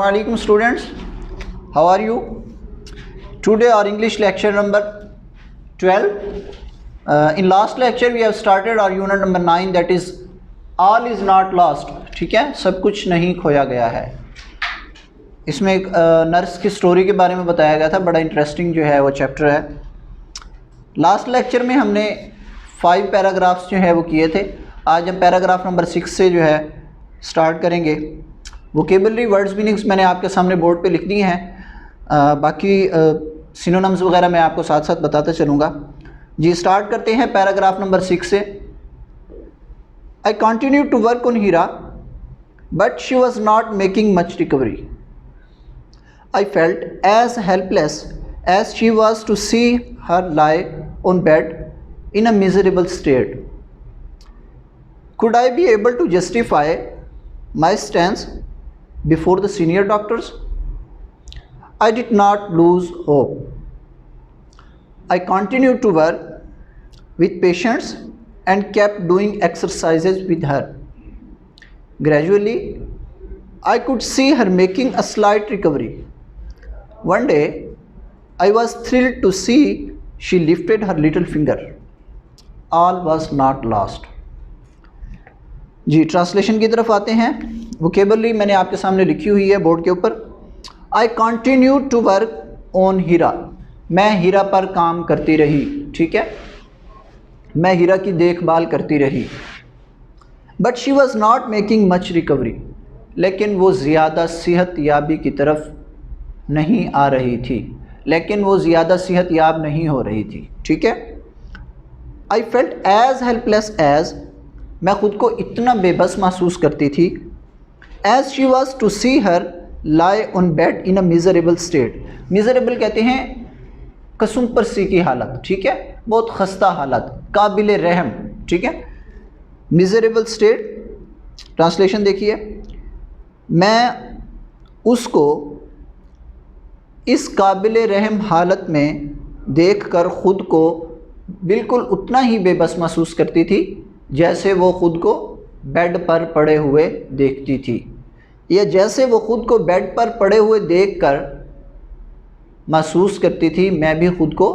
Assalamualaikum students, how are you? Today our English lecture number 12. In last lecture we have started our unit number 9, that is all is not lost. ठीक है, सब कुछ नहीं खोया गया है. इसमें एक नर्स की स्टोरी के बारे में बताया गया था. बड़ा इंटरेस्टिंग जो है वो चैप्टर है. लास्ट लेक्चर में हमने 5 पैराग्राफ्स जो है वो किए थे. आज हम पैराग्राफ नंबर 6 से जो है स्टार्ट करेंगे. वोकेबलरी वर्ड्स मीनिंग्स मैंने आपके सामने बोर्ड पे लिख दी हैं. बाकी सिनोनिम्स वगैरह मैं आपको साथ साथ बताता चलूँगा. जी, स्टार्ट करते हैं पैराग्राफ नंबर 6 से. I continue to work on Hira but she was not making much recovery. I felt as helpless as she was to see her lie on bed in a miserable state. Could I be able to justify my stance before the senior doctors? I did not lose hope. I continued to work with patients and kept doing exercises with her. Gradually, I could see her making a slight recovery. One day, I was thrilled to see she lifted her little finger. All was not lost. जी, translation की तरफ आते हैं. Vocabulary मैंने आपके सामने लिखी हुई है बोर्ड के ऊपर. I continue to work on Heera. मैं हीरा पर काम करती रही. ठीक है, मैं हीरा की देखभाल करती रही. But she was not making much recovery. लेकिन वो ज़्यादा सेहत याबी की तरफ नहीं आ रही थी. लेकिन वो ज़्यादा सेहत याब नहीं हो रही थी. ठीक है. I felt as helpless as, मैं ख़ुद को इतना बेबस महसूस करती थी. As she was to see her lie on bed in a miserable state. Miserable कहते हैं कसुम परसी की हालत. ठीक है, बहुत खस्ता हालत, काबिल रहम. ठीक है, मिजरेबल स्टेट. ट्रांसलेशन देखिए. मैं उसको इस काबिल रहम हालत में देखकर ख़ुद को बिल्कुल उतना ही बेबस महसूस करती थी जैसे वो ख़ुद को बेड पर पड़े हुए देखती थी, या जैसे वो ख़ुद को बेड पर पड़े हुए देखकर महसूस करती थी. मैं भी ख़ुद को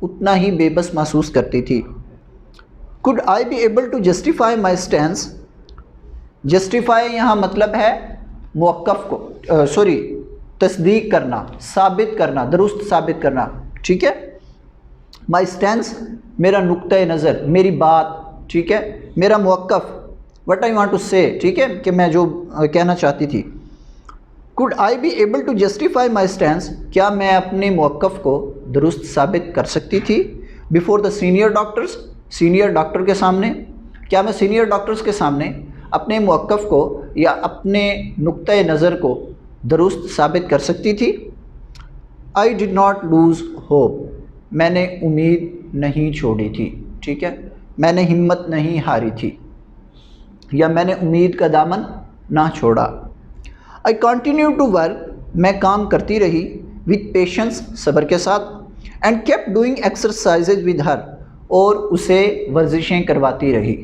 उतना ही बेबस महसूस करती थी. Could I be able to justify my stance. Justify यहाँ मतलब है मुवक्कफ़ को, तस्दीक करना, साबित करना, दुरुस्त साबित करना. ठीक है. माई स्टैंस मेरा नुक्ता नज़र, मेरी बात. ठीक है. मेरा मुवक्कफ़, what I want to say. ठीक है, कि मैं जो कहना चाहती थी. Could I be able to justify my stance, क्या मैं अपने मुवक्कफ़ को दुरुस्त साबित कर सकती थी. Before the senior doctors, senior doctor के सामने. क्या मैं सीनियर डॉक्टर्स के सामने अपने मुवक्कफ़ को या अपने नुक्ता नज़र को दुरुस्त साबित कर सकती थी. आई डिड नॉट लूज़ होप, मैंने उम्मीद नहीं छोड़ी थी. ठीक है, मैंने हिम्मत नहीं हारी थी, या मैंने उम्मीद का दामन ना छोड़ा. आई कंटिन्यू टू वर्क, मैं काम करती रही. विद पेशेंस, सब्र के साथ. And kept doing exercises with her, और उसे वर्जिशें करवाती रही.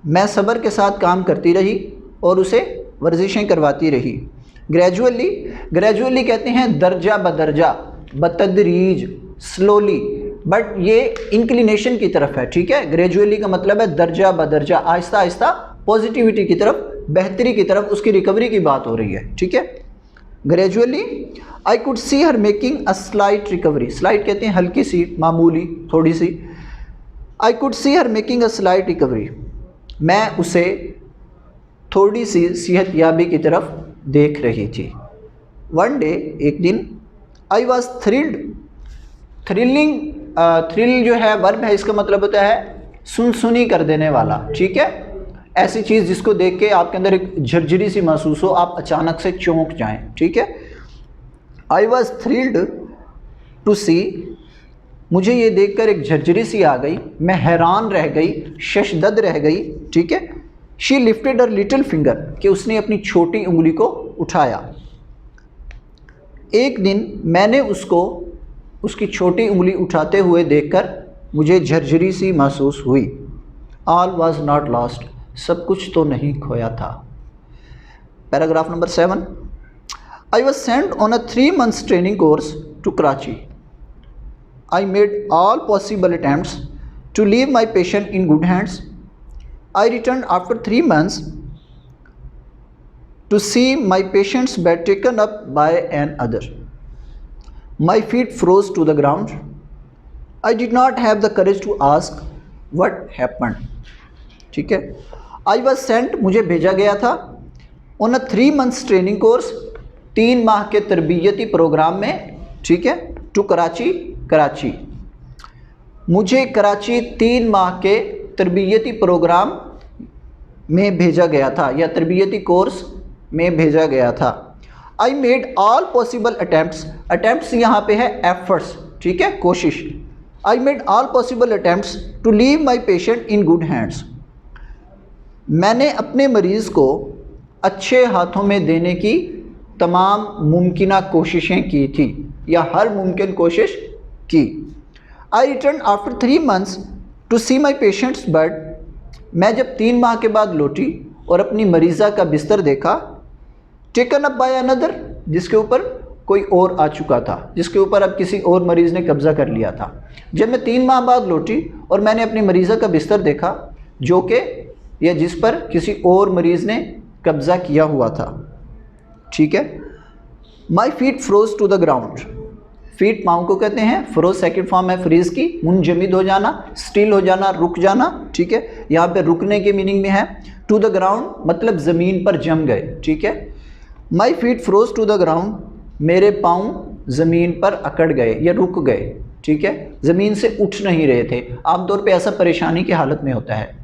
मैं सब्र के साथ काम करती रही और उसे वर्जिशें करवाती रही. ग्रेजुअली, ग्रेजुअली कहते हैं दर्जा बदर्जा, बतदरीज, स्लोली. बट ये इंक्लिनेशन की तरफ है. ठीक है, ग्रेजुअली का मतलब है दर्जा बदर्जा, आहिस्ता आहिस्ता पॉजिटिविटी की तरफ, बेहतरी की तरफ, उसकी रिकवरी की बात हो रही है. ठीक है. Gradually I could see her making a slight recovery. Slight कहते हैं हल्की सी, मामूली, थोड़ी सी. I could see her making a slight recovery, मैं उसे थोड़ी सी सेहत याबी की तरफ देख रही थी. वन डे, एक दिन. I was thrilled. Thrilling, thrill जो है वर्ब है, इसका मतलब होता है सुनसुनी कर देने वाला. ठीक है, ऐसी चीज़ जिसको देख के आपके अंदर एक झरझरी सी महसूस हो, आप अचानक से चौंक जाएं. ठीक है. आई वॉज थ्रिल्ड टू सी, मुझे ये देखकर एक झरझरी सी आ गई, मैं हैरान रह गई, शशदद रह गई. ठीक है. She lifted her little finger, कि उसने अपनी छोटी उंगली को उठाया. एक दिन मैंने उसको उसकी छोटी उंगली उठाते हुए देखकर मुझे झरझरी सी महसूस हुई. ऑल वॉज नॉट लॉस्ट, सब कुछ तो नहीं खोया था. Paragraph number 7. I was sent on a 3 months training course to Karachi. I made all possible attempts to leave my patient in good hands. I returned after 3 months to see my patient's bed taken up by another. My feet froze to the ground. I did not have the courage to ask what happened. ठीक है, I was sent, मुझे भेजा गया था, on a 3 months training course, 3 माह के तरबियती programme में, ठीक है, to कराची। मुझे कराची 3 माह के तरबियती प्रोग्राम में भेजा गया था या तरबियती कोर्स में भेजा गया था। I made all possible attempts यहाँ पे है एफर्ट्स, ठीक है, कोशिश। I made all possible attempts to leave my patient in good hands. मैंने अपने मरीज़ को अच्छे हाथों में देने की तमाम मुमकिन कोशिशें की थी या हर मुमकिन कोशिश की। I return after 3 months to see my patients bed. मैं जब 3 माह के बाद लौटी और अपनी मरीज़ा का बिस्तर देखा, टेकन अप बाय अनदर, जिसके ऊपर कोई और आ चुका था, जिसके ऊपर अब किसी और मरीज़ ने कब्ज़ा कर लिया था। जब मैं 3 माह बाद लौटी और मैंने अपनी मरीज़ा का बिस्तर देखा जो कि या जिस पर किसी और मरीज़ ने कब्ज़ा किया हुआ था, ठीक है। My feet froze to the ground. Feet पाँव को कहते हैं, फ्रोज सेकंड फॉर्म है फ्रीज की, मुंजमिद हो जाना, स्टिल हो जाना, रुक जाना, ठीक है। यहाँ पे रुकने के मीनिंग में है। टू द ग्राउंड मतलब ज़मीन पर जम गए, ठीक है। My feet froze to the ground, मेरे पाँव ज़मीन पर अकड़ गए या रुक गए, ठीक है, ज़मीन से उठ नहीं रहे थे। आमतौर पे ऐसा परेशानी की हालत में होता है।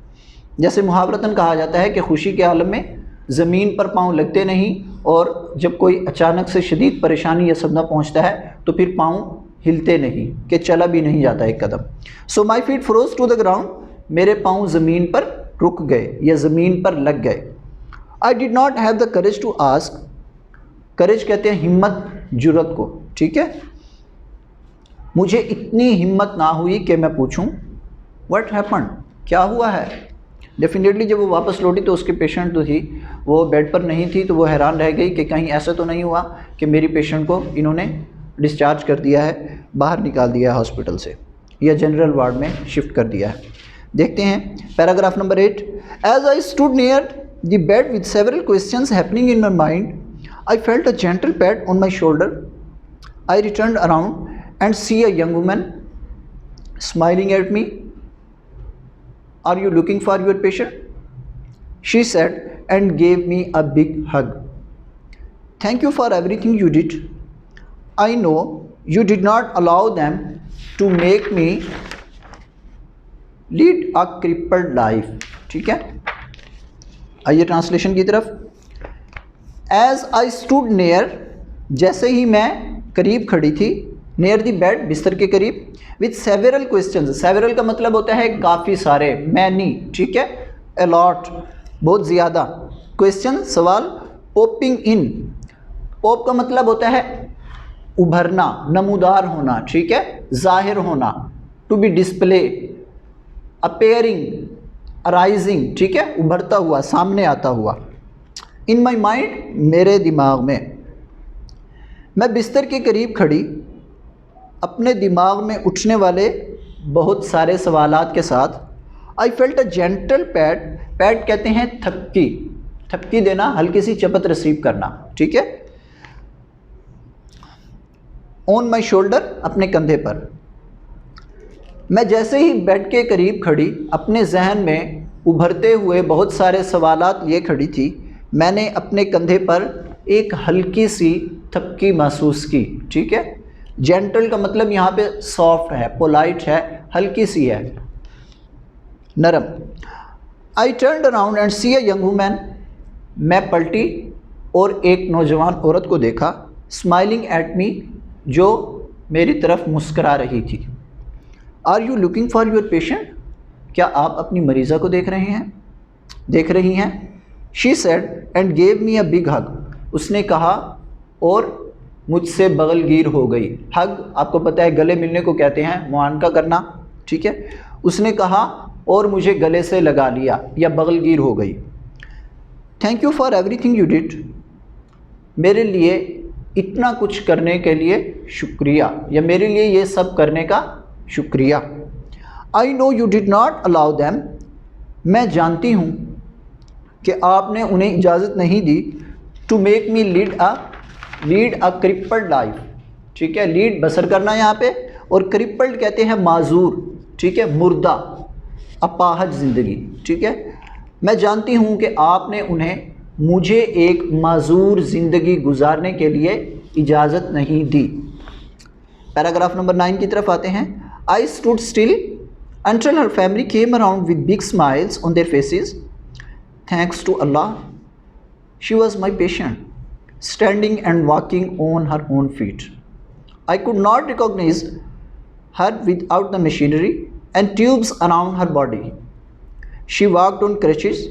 जैसे मुहावरतन कहा जाता है कि खुशी के आलम में ज़मीन पर पाँव लगते नहीं, और जब कोई अचानक से शदीद परेशानी या सदमा पहुंचता है तो फिर पाँव हिलते नहीं, कि चला भी नहीं जाता एक कदम। So my feet froze to the ground, मेरे पाँव ज़मीन पर रुक गए या ज़मीन पर लग गए। I did not have the courage to ask. Courage कहते हैं हिम्मत, जुर्रत को, ठीक है। मुझे इतनी हिम्मत ना हुई कि मैं पूछूं व्हाट हैपेंड, क्या हुआ है। डेफिनेटली जब वो वापस लौटी तो उसके पेशेंट तो थी, वो बेड पर नहीं थी, तो वो हैरान रह गई कि कहीं ऐसा तो नहीं हुआ कि मेरी पेशेंट को इन्होंने डिस्चार्ज कर दिया है, बाहर निकाल दिया है हॉस्पिटल से या जनरल वार्ड में शिफ्ट कर दिया है। देखते हैं paragraph number 8। As I stood near the bed with several questions happening in my mind, I felt a gentle pat on my shoulder. I return around and see a young woman smiling at me. Are you looking for your patient? She said and gave me a big hug. Thank you for everything you did. I know you did not allow them to make me lead a crippled life. ठीक है, आइए translation की तरफ। As I stood near, जैसे ही मैं करीब खड़ी थी, near the bed, बिस्तर के करीब, विथ सेवरल क्वेश्चन। सेवरल का मतलब होता है काफ़ी सारे, मैनी, ठीक है, अलॉट, बहुत ज़्यादा, क्वेश्चन सवाल, पोपिंग इन, पोप का मतलब होता है उभरना, नमूदार होना, ठीक है, जाहिर होना, to be display, appearing, arising, ठीक है, उभरता हुआ, सामने आता हुआ। इन माई माइंड, मेरे दिमाग में। मैं बिस्तर के करीब खड़ी अपने दिमाग में उठने वाले बहुत सारे सवालात के साथ। आई felt a gentle PAT, PAT कहते हैं थपकी, थपकी देना, हल्की सी चपत रिसीव करना, ठीक है। ऑन माई शोल्डर, अपने कंधे पर। मैं जैसे ही बेड के करीब खड़ी अपने जहन में उभरते हुए बहुत सारे सवालात लिए खड़ी थी, मैंने अपने कंधे पर एक हल्की सी थपकी महसूस की, ठीक है। जेंटल का मतलब यहाँ पे सॉफ्ट है, पोलाइट है, हल्की सी है, नरम। I turned around and see a young woman, मैं पलटी और एक नौजवान औरत को देखा, स्माइलिंग एट मी, जो मेरी तरफ मुस्करा रही थी। Are you looking for your patient, क्या आप अपनी मरीज़ा को देख रहे हैं, देख रही हैं। She said and gave me a big हग, उसने कहा और मुझसे बगलगीर हो गई। हग आपको पता है गले मिलने को कहते हैं, मुआनका करना, ठीक है। उसने कहा और मुझे गले से लगा लिया या बगलगीर हो गई। Thank you for everything you did, मेरे लिए इतना कुछ करने के लिए शुक्रिया, या मेरे लिए ये सब करने का शुक्रिया। I know you did not allow them, मैं जानती हूँ कि आपने उन्हें इजाज़त नहीं दी, to make me lead a crippled life, ठीक है, लीड बसर करना यहाँ पे, और क्रिप्पल्ड कहते हैं माजूर, ठीक है, मुर्दा, अपाहज ज़िंदगी, ठीक है। मैं जानती हूँ कि आपने उन्हें मुझे एक माजूर ज़िंदगी गुजारने के लिए इजाज़त नहीं दी। पैराग्राफ नंबर 9 की तरफ आते हैं। I stood still until her family came around with big smiles on their faces. Thanks to Allah, she was my patient, standing and walking on her own feet. I could not recognize her without the machinery and tubes around her body. She walked on crutches,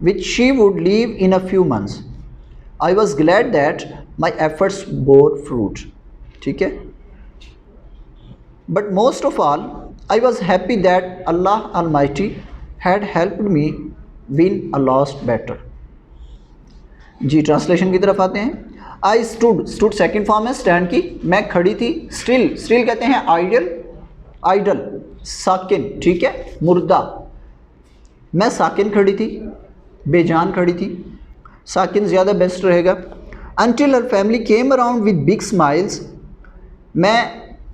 which she would leave in a few months. I was glad that my efforts bore fruit. ठीक है? But most of all, I was happy that Allah Almighty had helped me win a lost battle. जी, translation की तरफ आते हैं। I stood second form है stand की, मैं खड़ी थी। स्टिल कहते हैं आइडल, साकिन, ठीक है, मुर्दा। मैं साकिन खड़ी थी, बेजान खड़ी थी, साकिन ज़्यादा बेस्ट रहेगा। Until her family came around with big smiles, मैं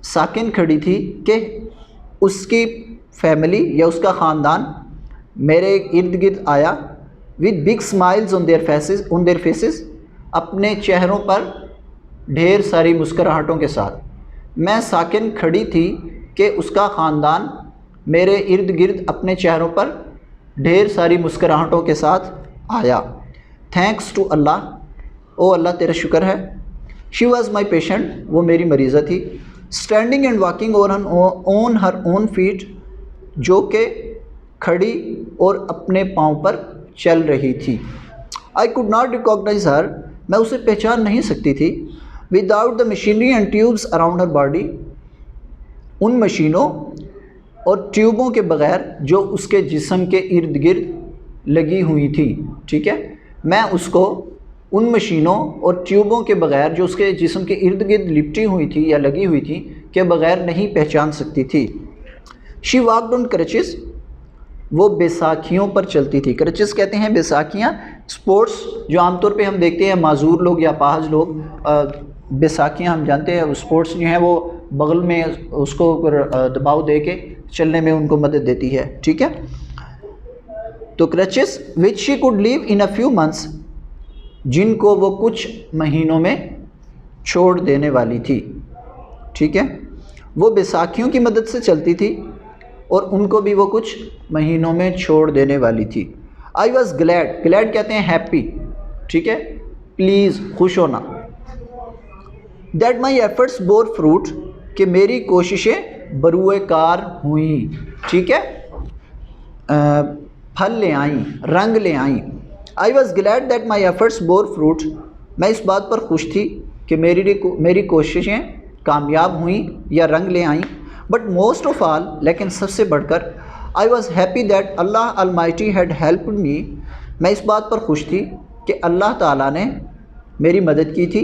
साकिन खड़ी थी कि उसकी फैमिली या उसका ख़ानदान मेरे इर्द गिर्द आया, with big smiles on their faces, अपने चेहरों पर ढेर सारी मुस्कुराहटों के साथ। मैं साकिन खड़ी थी कि उसका ख़ानदान मेरे इर्द गिर्द अपने चेहरों पर ढेर सारी मुस्कुराहटों के साथ आया। थैंक्स टू अल्लाह, ओ अल्लाह तेरा शुक्र है। शी वॉज़ माई पेशेंट, वो मेरी मरीज़ा थी। Standing and walking on her own feet, जो कि खड़ी और अपने पाँव पर चल रही थी। आई कुड नॉट रिकॉग्नाइज हर, मैं उसे पहचान नहीं सकती थी। Without the machinery and tubes around her body, उन मशीनों और ट्यूबों के बग़ैर जो उसके जिस्म के इर्द गिर्द लगी हुई थी, ठीक है, मैं उसको उन मशीनों और ट्यूबों के बग़ैर जो उसके जिस्म के इर्द गिर्द लिपटी हुई थी या लगी हुई थी के बग़ैर नहीं पहचान सकती थी। शी वॉकड ऑन क्रचेस, वो बैसाखियों पर चलती थी। क्रचेस कहते हैं बैसाखियाँ, स्पोर्ट्स जो आमतौर पे हम देखते हैं माजूर लोग या पाहज लोग, बैसाखियाँ हम जानते हैं स्पोर्ट्स जो हैं वो बगल में उसको दबाव दे के चलने में उनको मदद देती है, ठीक है। तो crutches which she could leave in a few months, जिनको वो कुछ महीनों में छोड़ देने वाली थी, ठीक है। वो बैसाखियों की मदद से चलती थी और उनको भी वो कुछ महीनों में छोड़ देने वाली थी। आई वॉज़ ग्लैड कहते हैं हैप्पी, ठीक है, प्लीज़, खुश होना। That my efforts bore fruit, कि मेरी कोशिशें बरूए कार हुई, ठीक है, फल ले आईं, रंग ले आईं। I was glad that my efforts bore fruit, मैं इस बात पर खुश थी कि मेरी कोशिशें कामयाब हुईं या रंग ले आईं। बट मोस्ट ऑफ ऑल, लेकिन सबसे बढ़कर, I was happy that Allah Almighty had helped me, मैं इस बात पर खुश थी कि अल्लाह ताला ने मेरी मदद की थी।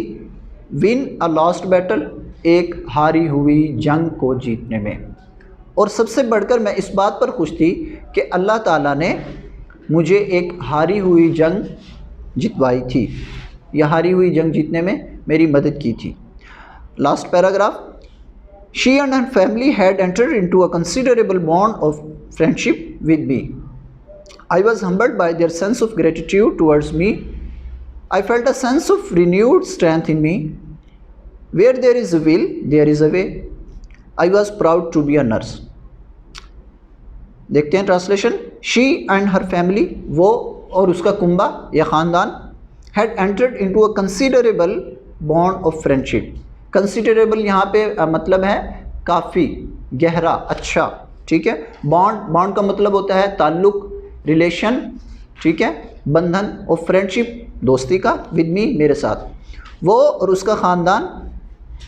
विन अ लॉस्ट बैटल, एक हारी हुई जंग को जीतने में। और सबसे बढ़कर मैं इस बात पर खुश थी कि अल्लाह ताला ने मुझे एक हारी हुई जंग जितवाई थी, या हारी हुई जंग जीतने में मेरी मदद की थी। Last paragraph. She and her family had entered into a considerable bond of friendship with me. I was humbled by their sense of gratitude towards me. I felt a sense of renewed strength in me. Where there is a will, there is a way. I was proud to be a nurse. देखते हैं translation. She and her family, वो और उसका कुंबा या ख़ानदान, had entered into a considerable bond of friendship. Considerable यहाँ पे मतलब है काफ़ी, गहरा, अच्छा, ठीक है। बॉन्ड का मतलब होता है ताल्लुक़, रिलेशन, ठीक है, बंधन, और फ्रेंडशिप दोस्ती का, विद मी, मेरे साथ। वो और उसका ख़ानदान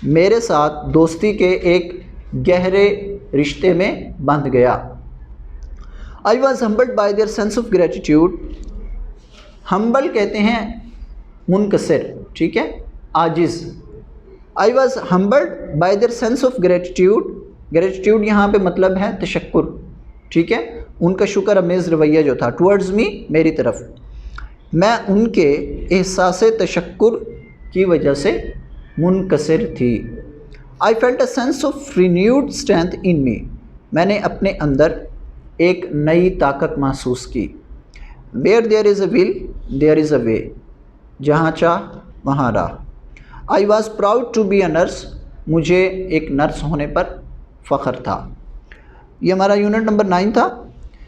मेरे साथ दोस्ती के एक गहरे रिश्ते में बंध गया। I was humbled by their sense of gratitude. Humble कहते हैं मुनकसर, ठीक है, आजिज़। I was humbled by their sense of gratitude. Gratitude यहाँ पे मतलब है तशक्कुर, ठीक है, उनका शुक्र अमेज़ रवैया जो था टुवर्ड्स मी, मेरी तरफ, मैं उनके एहसास तशक्कुर की वजह से मुनकसिर थी। I felt a sense of renewed strength in me, मैंने अपने अंदर एक नई ताकत महसूस की। Where there is a will there is a way, जहाँ चाह वहाँ राह। I was proud to be a nurse, मुझे एक नर्स होने पर फ़ख्र था। ये हमारा यूनिट नंबर 9 था।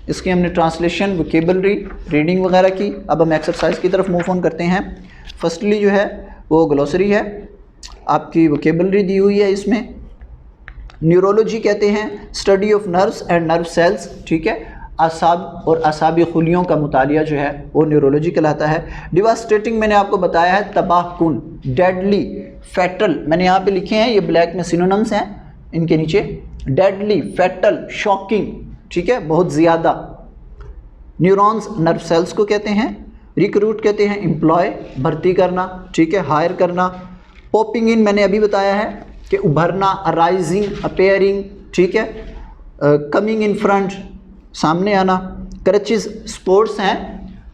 इसकी हमने ट्रांसलेशन, वोकेबलरी, रीडिंग वगैरह की। अब हम एक्सरसाइज की तरफ मूव ऑन करते हैं। फर्स्टली जो है वो ग्लोसरी है, आपकी वोकेबलरी दी हुई है इसमें। न्यूरोलॉजी कहते हैं study of nerves and nerve cells, ठीक है, असाब और असाबी खुलियों का मुतालिया जो है वो न्यूरोलॉजी कहलाता है। डिवास्टेटिंग मैंने आपको बताया है तबाहकुन, डेडली, फैटल मैंने यहाँ पे लिखे हैं, ये ब्लैक में सिनोनिम्स हैं इनके नीचे। डेडली, फैटल, शॉकिंग, ठीक है, बहुत ज़्यादा। न्यूरॉन्स नर्व सेल्स को कहते हैं। रिक्रूट कहते हैं एम्प्लॉय, भर्ती करना, ठीक है, हायर करना। पॉपिंग इन मैंने अभी बताया है कि उभरना, अराइजिंग, अपेयरिंग, ठीक है, कमिंग इन फ्रंट, सामने आना। क्रचेस स्पोर्ट्स हैं,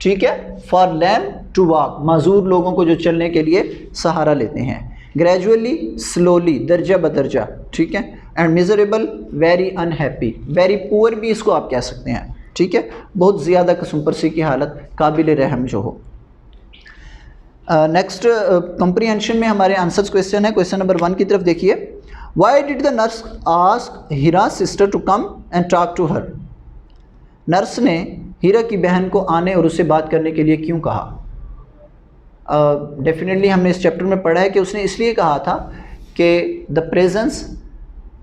ठीक है, फॉर लैम टू वॉक, माजूर लोगों को जो चलने के लिए सहारा लेते हैं। ग्रेजुअली, स्लोली, दर्जा बदर्जा, ठीक है। And miserable, very unhappy, very poor भी इसको आप कह सकते हैं, ठीक है, बहुत ज़्यादा कसुम्परसी की हालत, काबिल रहम जो हो। नेक्स्ट कंप्रीहेंशन में हमारे आंसर्स क्वेश्चन है। क्वेश्चन नंबर 1 की तरफ देखिए। Why did the nurse ask Hira sister to come and talk to her, nurse ने हीरा की बहन को आने और उससे बात करने के लिए क्यों कहा? डेफिनेटली हमने इस चैप्टर में पढ़ा है कि उसने इसलिए कहा था कि the presence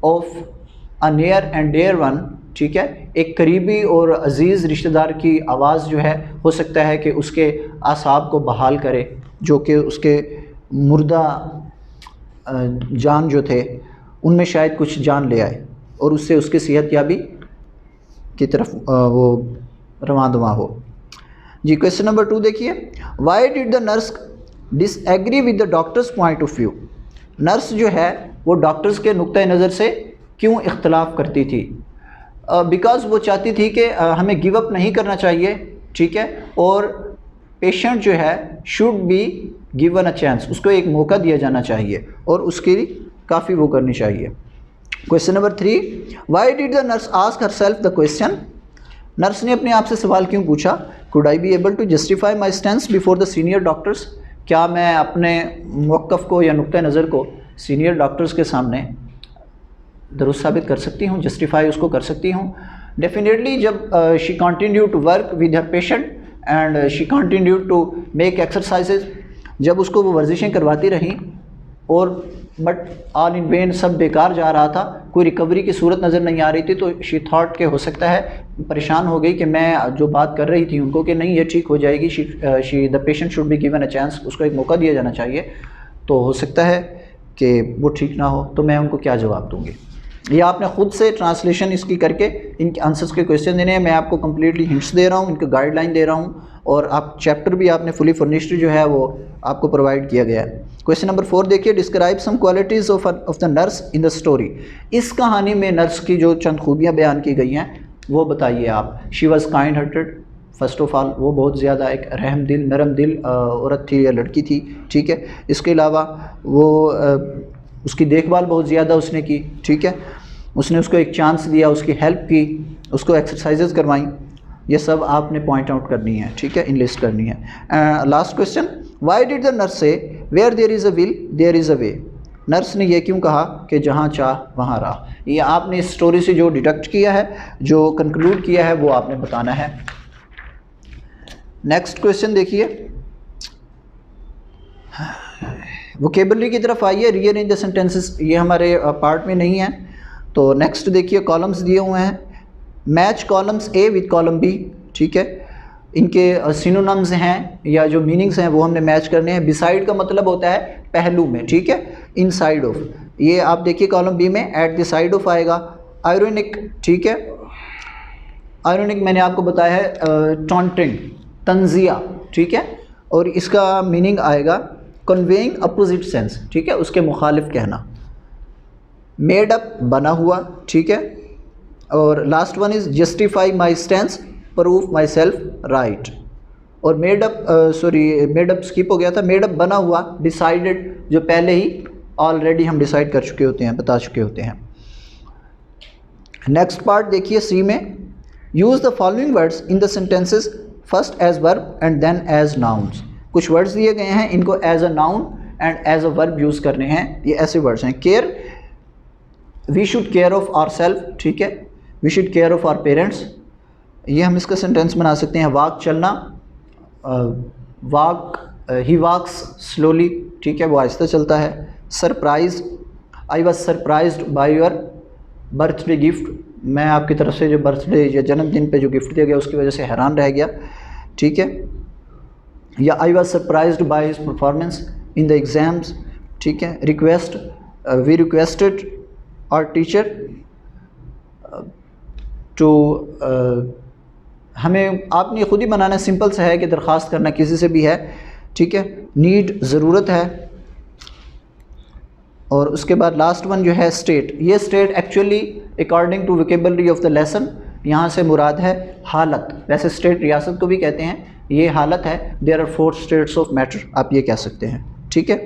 of a near and dear one, ठीक है, एक करीबी और अजीज़ रिश्तेदार की आवाज़ जो है हो सकता है कि उसके आसाब को बहाल करे, जो कि उसके मुर्दा जान जो थे उनमें शायद कुछ जान ले आए और उससे उसकी सेहतयाबी की तरफ वो रवां दवां हो। जी, क्वेश्चन नंबर 2 देखिए। Why did the nurse disagree with the doctors point of view, nurse जो है वो डॉक्टर्स के नुक्ता नज़र से क्यों इख्तलाफ करती थी? बिकॉज़ वो चाहती थी कि हमें गिव अप नहीं करना चाहिए, ठीक है, और पेशेंट जो है should be given a chance, उसको एक मौका दिया जाना चाहिए और उसकी काफ़ी वो करनी चाहिए। Question number 3, why did the nurse ask herself the question, nurse ने अपने आप से सवाल क्यों पूछा? Could I be able to justify my stance before the senior doctors, क्या मैं अपने मौक़िफ़ को या नुक्ता नज़र को सीनियर डॉक्टर्स के सामने दुरुस्त साबित कर सकती हूँ, जस्टिफाई उसको कर सकती हूँ? डेफिनेटली जब she continue to work with her patient and she continue to make exercises, जब उसको वो वर्जिशें करवाती रहीं और बट ऑल इन वेन, सब बेकार जा रहा था, कोई रिकवरी की सूरत नज़र नहीं आ रही थी, तो शी थॉट के हो सकता है परेशान हो गई कि मैं जो बात कर रही थी उनको कि नहीं ये ठीक हो जाएगी, she the patient should be given a chance, उसको एक मौका दिया जाना चाहिए, तो हो सकता है कि वो ठीक ना हो, तो मैं उनको क्या जवाब दूँगी? ये आपने ख़ुद से ट्रांसलेशन इसकी करके इनके आंसर्स के क्वेश्चन देने हैं। मैं आपको कम्प्लीटली हिंट्स दे रहा हूँ, इनके गाइडलाइन दे रहा हूँ, और आप चैप्टर भी आपने फुली फर्निश्ड जो है वो आपको प्रोवाइड किया गया है। क्वेश्चन नंबर 4 देखिए। Describe some qualities of the nurse in the story, इस कहानी में नर्स की जो चंद खूबियाँ बयान की गई हैं वो बताइए आप। She was kind hearted, first of all वो बहुत ज़्यादा एक रहम दिल, नरम दिल औरत थी या लड़की थी, ठीक है। इसके अलावा वो उसकी देखभाल बहुत ज़्यादा उसने की, ठीक है, उसने उसको एक चांस दिया, उसकी हेल्प की, उसको एक्सरसाइजेज करवाई, ये सब आपने पॉइंट आउट करनी है, ठीक है, इनलिस्ट करनी है। Last question, why did the nurse say where there is a will there is a way, nurse ने यह क्यों कहा कि जहाँ चाह वहाँ राह? ये आपने इस स्टोरी से जो डिडक्ट किया है, जो कंक्लूड किया है, वो आपने बताना है। नेक्स्ट क्वेश्चन देखिए, वोकेबलरी की तरफ आइए। रीअरेंज द सेंटेंसेस, ये हमारे पार्ट में नहीं है, तो नेक्स्ट देखिए कॉलम्स दिए हुए हैं। Match columns A with column B, ठीक है, इनके सिनोनिम्स हैं या जो मीनिंग्स हैं वो हमने मैच करने हैं। बिसाइड का मतलब होता है पहलू में, ठीक है, इन साइड ऑफ, ये आप देखिए कॉलम बी में एट द साइड ऑफ आएगा। आयरोनिक, ठीक है, आयरोनिक मैंने आपको बताया है टॉन्टिंग, तंजिया, ठीक है, और इसका मीनिंग आएगा कन्वेइंग अपोजिट सेंस, ठीक है, उसके मुखालिफ कहना। मेड अप बना हुआ, ठीक है। और last one is justify my stance, prove myself right. और made up made up skip हो गया था। मेड अप बना हुआ, डिसाइडेड जो पहले ही ऑलरेडी हम डिसाइड कर चुके होते हैं, बता चुके होते हैं। नेक्स्ट पार्ट देखिए सी में, use the following words in the sentences first as verb and then as nouns. कुछ वर्ड्स दिए गए हैं, इनको as a noun and as a verb use करने हैं। ये ऐसे वर्ड्स हैं, care, we should care of our self, ठीक है, we should care of our parents, ये हम इसका सेंटेंस बना सकते हैं। वॉक चलना, ही वॉक्स स्लोली, ठीक है, वो आहिस्ता चलता है। Surprise, I was surprised by your birthday gift, मैं आपकी तरफ से जो बर्थडे या जन्मदिन पे जो गिफ्ट दिया गया उसकी वजह से हैरान रह गया, ठीक है। या I was surprised by his performance in the exams, ठीक है। Request, we requested our teacher to, हमें आपने ख़ुद ही बनाना, सिंपल सा है कि दरख्वास्त करना किसी से भी है, ठीक है। नीड, ज़रूरत है। और उसके बाद लास्ट वन जो है स्टेट, ये state actually according to vocabulary of the lesson यहाँ से मुराद है हालत। वैसे स्टेट रियासत को भी कहते हैं, ये हालत है। There are 4 states of matter, आप ये कह सकते हैं, ठीक है।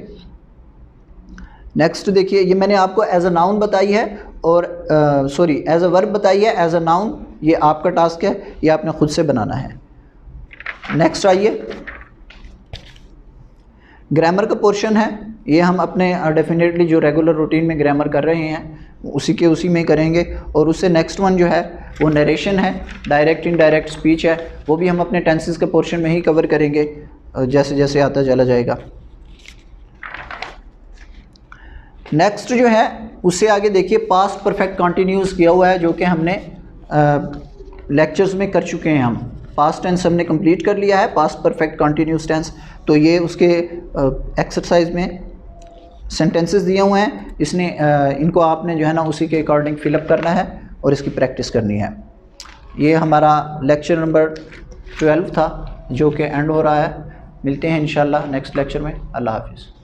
नेक्स्ट देखिए, ये मैंने आपको एज अ नाउन बताई है और एज अ वर्ब बताई है। एज अ नाउन ये आपका टास्क है, ये आपने खुद से बनाना है। नेक्स्ट आइए, ग्रामर का पोर्शन है, ये हम अपने डेफिनेटली जो रेगुलर रूटीन में ग्रामर कर रहे हैं उसी में करेंगे। और उससे नेक्स्ट वन जो है वो नरेशन है, डायरेक्ट इनडायरेक्ट स्पीच है, वो भी हम अपने टेंसेस के पोर्शन में ही कवर करेंगे जैसे जैसे आता चला जाएगा। नेक्स्ट जो है उससे आगे देखिए, पास्ट परफेक्ट कंटिन्यूस किया हुआ है, जो कि हमने लेक्चर्स में कर चुके हैं। हम पास्ट टेंस हमने कंप्लीट कर लिया है, पास्ट परफेक्ट कंटिन्यूस टेंस। तो ये उसके एक्सरसाइज में सेंटेंसेस दिए हुए हैं, इनको आपने जो है ना उसी के अकॉर्डिंग फिलअप करना है और इसकी प्रैक्टिस करनी है। ये हमारा लेक्चर नंबर 12 था जो कि एंड हो रहा है। मिलते हैं इंशाल्लाह नेक्स्ट लेक्चर में। अल्लाह हाफिज़।